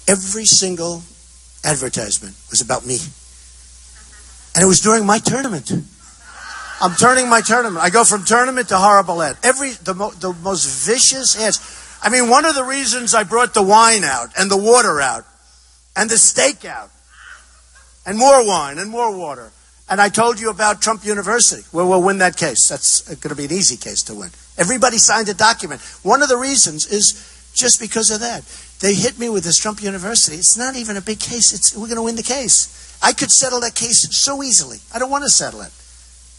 every single advertisement was about me. And it was during my tournament. I'm turning my tournament. I go from tournament to horrible ad. The most vicious ads. I mean, one of the reasons I brought the wine out and the water out and the steak out and more wine and more water. And I told you about Trump University, where we'll win that case. That's going to be an easy case to win. Everybody signed a document. One of the reasons is just because of that. They hit me with this Trump University. It's not even a big case. We're going to win the case. I could settle that case so easily. I don't want to settle it.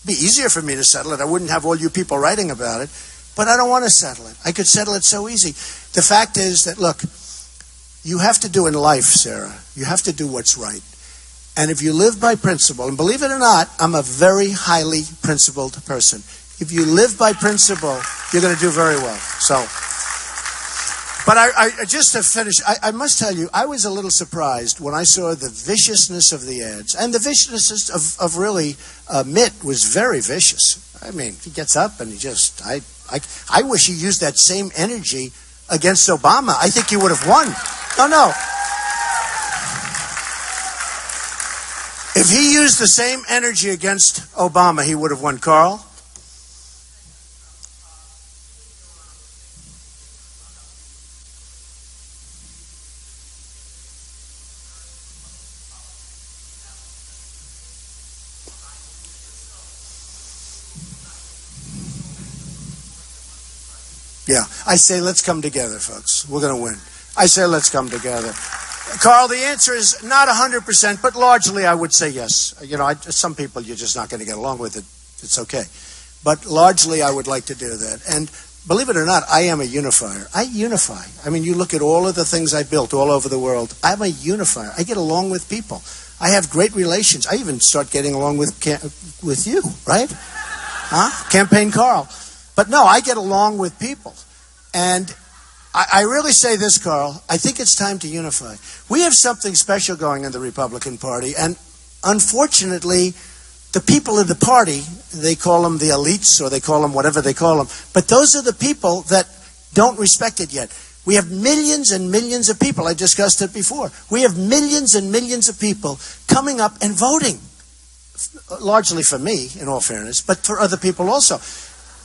It'd be easier for me to settle it. I wouldn't have all you people writing about it. But I don't want to settle it. I could settle it so easy. The fact is that, look, you have to do in life, Sarah, you have to do what's right. And if you live by principle, and believe it or not, I'm a very highly principled person. If you live by principle, you're going to do very well. So, but I just to finish, I must tell you, I was a little surprised when I saw the viciousness of the ads. And the viciousness of really Mitt was very vicious. I mean, he gets up and he just, I wish he used that same energy against Obama. I think he would have won. No. If he used the same energy against Obama, he would have won. Carl? Yeah, I say let's come together, folks. We're going to win. I say let's come together. Carl, the answer is not 100%, but largely I would say yes. You know, some people you're just not going to get along with it. It's okay. But largely I would like to do that. And believe it or not, I am a unifier. I unify. I mean, you look at all of the things I built all over the world. I'm a unifier. I get along with people. I have great relations. I even start getting along with you, right? Huh? Campaign Carl. But no, I get along with people. And I really say this, Carl, I think it's time to unify. We have something special going in the Republican Party, and unfortunately, the people in the party, they call them the elites, or they call them whatever they call them, but those are the people that don't respect it yet. We have millions and millions of people, I discussed it before, we have millions and millions of people coming up and voting, largely for me, in all fairness, but for other people also.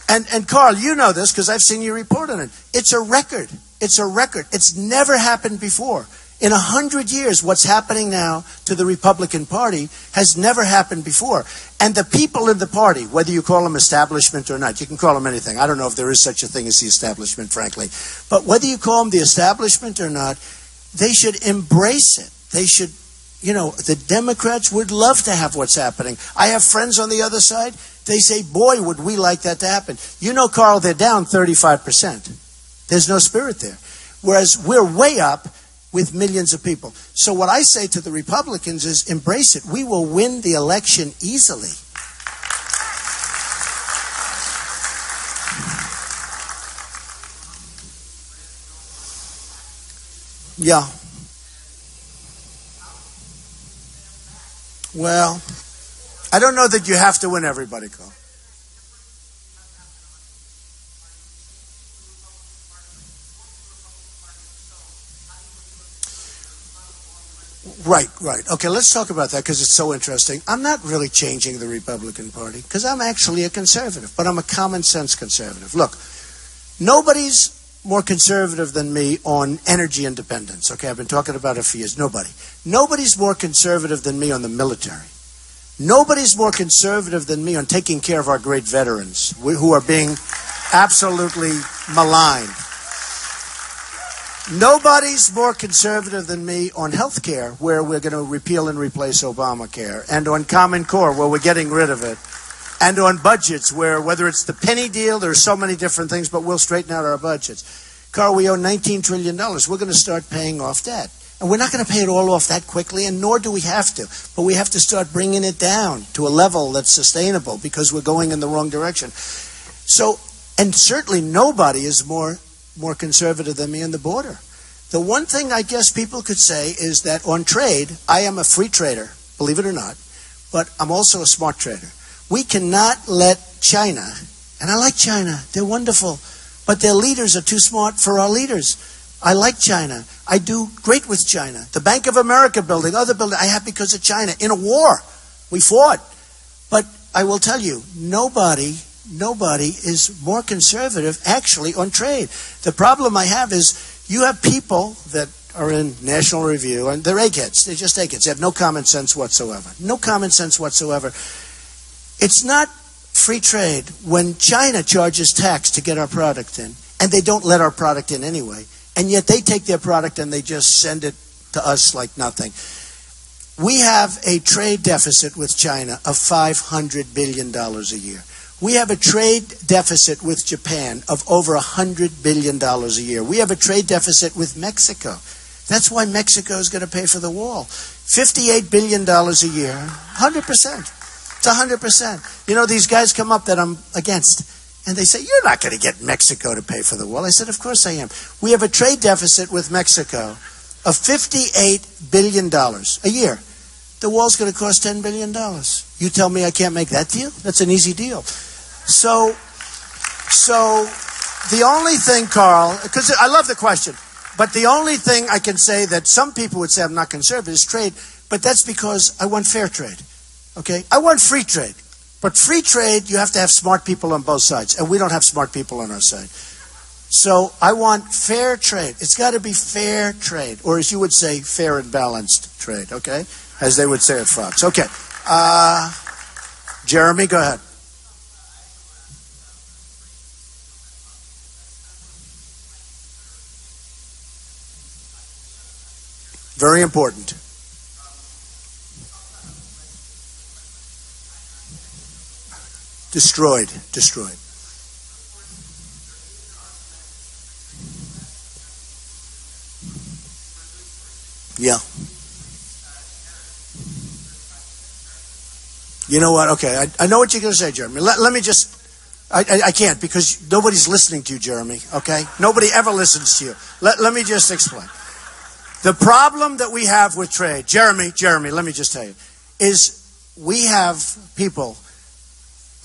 And Carl, you know this because I've seen you report on it. It's a record. It's a record. It's never happened before. In 100 years, what's happening now to the Republican Party has never happened before. And the people in the party, whether you call them establishment or not, you can call them anything. I don't know if there is such a thing as the establishment, frankly. But whether you call them the establishment or not, they should embrace it. They should, you know, the Democrats would love to have what's happening. I have friends on the other side. They say, boy, would we like that to happen. You know, Carl, they're down 35%. There's no spirit there. Whereas we're way up with millions of people. So what I say to the Republicans is embrace it. We will win the election easily. Yeah. Well, I don't know that you have to win everybody, Carl. Right. Okay, let's talk about that because it's so interesting. I'm not really changing the Republican Party because I'm actually a conservative, but I'm a common sense conservative. Look, nobody's more conservative than me on energy independence. Okay, I've been talking about it for years. Nobody's more conservative than me on the military. Nobody's more conservative than me on taking care of our great veterans who are being absolutely maligned. Nobody's more conservative than me on health care, where we're going to repeal and replace Obamacare, and on Common Core, where we're getting rid of it, and on budgets, where whether it's the penny deal, there's so many different things, but we'll straighten out our budgets. Carl, we owe $19 trillion. We're going to start paying off debt. And we're not going to pay it all off that quickly, and nor do we have to. But we have to start bringing it down to a level that's sustainable because we're going in the wrong direction. So, and certainly nobody is more conservative than me on the border. The one thing I guess people could say is that on trade, I am a free trader, believe it or not, but I'm also a smart trader. We cannot let China, and I like China, they're wonderful, but their leaders are too smart for our leaders. I like China. I do great with China. The Bank of America building, other building, I have because of China. In a war, we fought. But I will tell you, nobody is more conservative actually on trade. The problem I have is you have people that are in National Review, and they're eggheads. They're just eggheads. They have no common sense whatsoever. No common sense whatsoever. It's not free trade when China charges tax to get our product in, and they don't let our product in anyway, and yet they take their product and they just send it to us like nothing. We have a trade deficit with China of $500 billion a year. We have a trade deficit with Japan of over $100 billion a year. We have a trade deficit with Mexico. That's why Mexico is going to pay for the wall. $58 billion a year, 100%. It's 100%. You know, these guys come up that I'm against, and they say, you're not going to get Mexico to pay for the wall. I said, of course I am. We have a trade deficit with Mexico of $58 billion a year. The wall's going to cost $10 billion. You tell me I can't make that deal? That's an easy deal. So the only thing, Carl, because I love the question, but the only thing I can say that some people would say I'm not conservative is trade, but that's because I want fair trade. Okay? I want free trade. But free trade, you have to have smart people on both sides, and we don't have smart people on our side. So I want fair trade. It's got to be fair trade, or as you would say, fair and balanced trade, okay? As they would say at Fox. Okay. Jeremy, go ahead. Very important. Destroyed. Yeah. You know what? Okay, I know what you're going to say, Jeremy. Let me just... I can't because nobody's listening to you, Jeremy, okay? Nobody ever listens to you. Let me just explain. The problem that we have with trade, Jeremy, let me just tell you, is we have people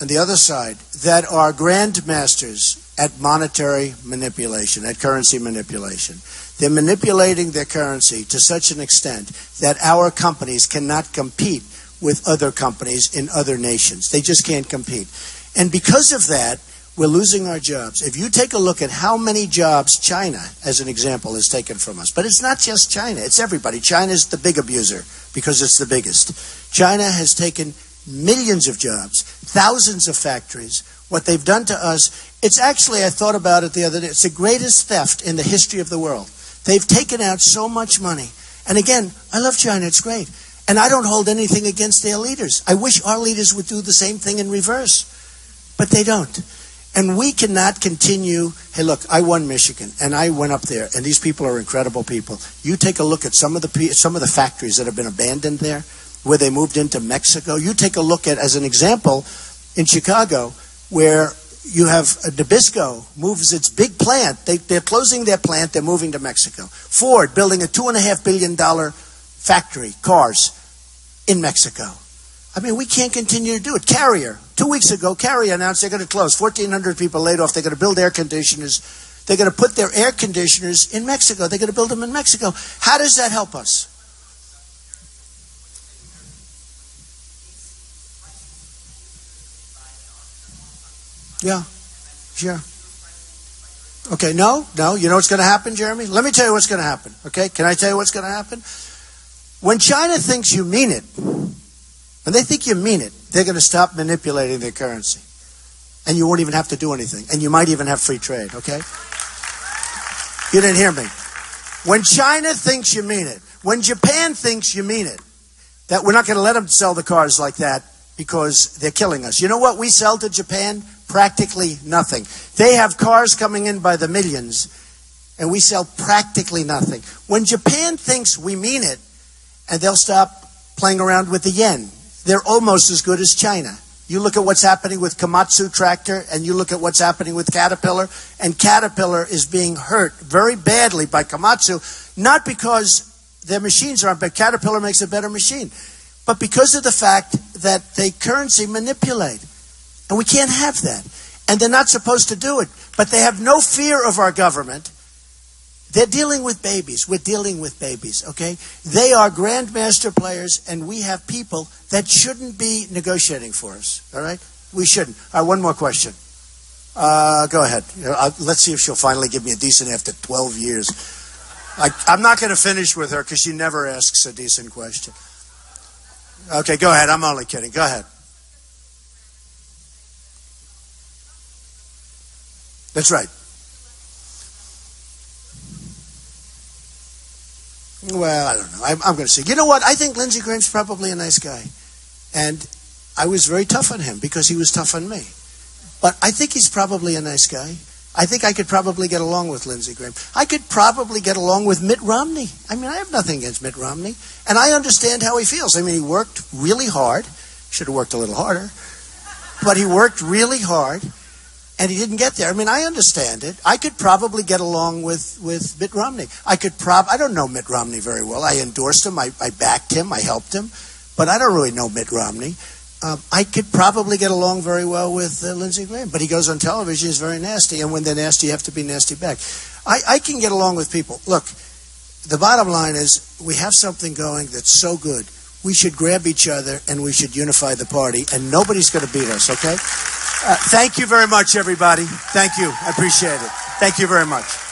on the other side that are grandmasters at monetary manipulation, at currency manipulation. They're manipulating their currency to such an extent that our companies cannot compete with other companies in other nations. They just can't compete. And because of that, we're losing our jobs. If you take a look at how many jobs China, as an example, has taken from us, but it's not just China, it's everybody. China's the big abuser because it's the biggest. China has taken millions of jobs, thousands of factories. What they've done to us, it's actually, I thought about it the other day, it's the greatest theft in the history of the world. They've taken out so much money. And again, I love China, it's great. And I don't hold anything against their leaders. I wish our leaders would do the same thing in reverse. But they don't. And we cannot continue. Hey, look, I won Michigan, and I went up there, and these people are incredible people. You take a look at some of the factories that have been abandoned there, where they moved into Mexico. You take a look at, as an example, in Chicago, where you have Nabisco moves its big plant. They're closing their plant. They're moving to Mexico. Ford building a $2.5 billion factory, cars, in Mexico. I mean, we can't continue to do it. Carrier, 2 weeks ago, Carrier announced they're going to close. 1,400 people laid off. They're going to build air conditioners. They're going to put their air conditioners in Mexico. They're going to build them in Mexico. How does that help us? Yeah, sure. Okay, no. You know what's going to happen, Jeremy? Let me tell you what's going to happen, okay? Can I tell you what's going to happen? When China thinks you mean it, when they think you mean it, they're going to stop manipulating their currency. And you won't even have to do anything. And you might even have free trade, okay? You didn't hear me. When China thinks you mean it, when Japan thinks you mean it, that we're not going to let them sell the cars like that because they're killing us. You know what we sell to Japan? Practically nothing. They have cars coming in by the millions, and we sell practically nothing. When Japan thinks we mean it, and they'll stop playing around with the yen, they're almost as good as China. You look at what's happening with Komatsu tractor, and you look at what's happening with Caterpillar, and Caterpillar is being hurt very badly by Komatsu, not because their machines aren't, but Caterpillar makes a better machine, but because of the fact that they currency manipulate. And we can't have that. And they're not supposed to do it. But they have no fear of our government. They're dealing with babies. We're dealing with babies, okay? They are grandmaster players, and we have people that shouldn't be negotiating for us, all right? We shouldn't. All right, one more question. Go ahead. Let's see if she'll finally give me a decent after 12 years. I'm not going to finish with her because she never asks a decent question. Okay, go ahead. I'm only kidding. Go ahead. That's right. Well, I don't know. I'm going to say, you know what? I think Lindsey Graham's probably a nice guy. And I was very tough on him because he was tough on me. But I think he's probably a nice guy. I think I could probably get along with Lindsey Graham. I could probably get along with Mitt Romney. I mean, I have nothing against Mitt Romney. And I understand how he feels. I mean, he worked really hard. Should have worked a little harder. But he worked really hard. And he didn't get there. I mean, I understand it. I could probably get along with Mitt Romney. I don't know Mitt Romney very well. I endorsed him. I backed him. I helped him. But I don't really know Mitt Romney. I could probably get along very well with Lindsey Graham. But he goes on television. He's very nasty. And when they're nasty, you have to be nasty back. I can get along with people. Look, the bottom line is we have something going that's so good. We should grab each other and we should unify the party. And nobody's going to beat us, okay? Thank you very much, everybody. Thank you. I appreciate it. Thank you very much.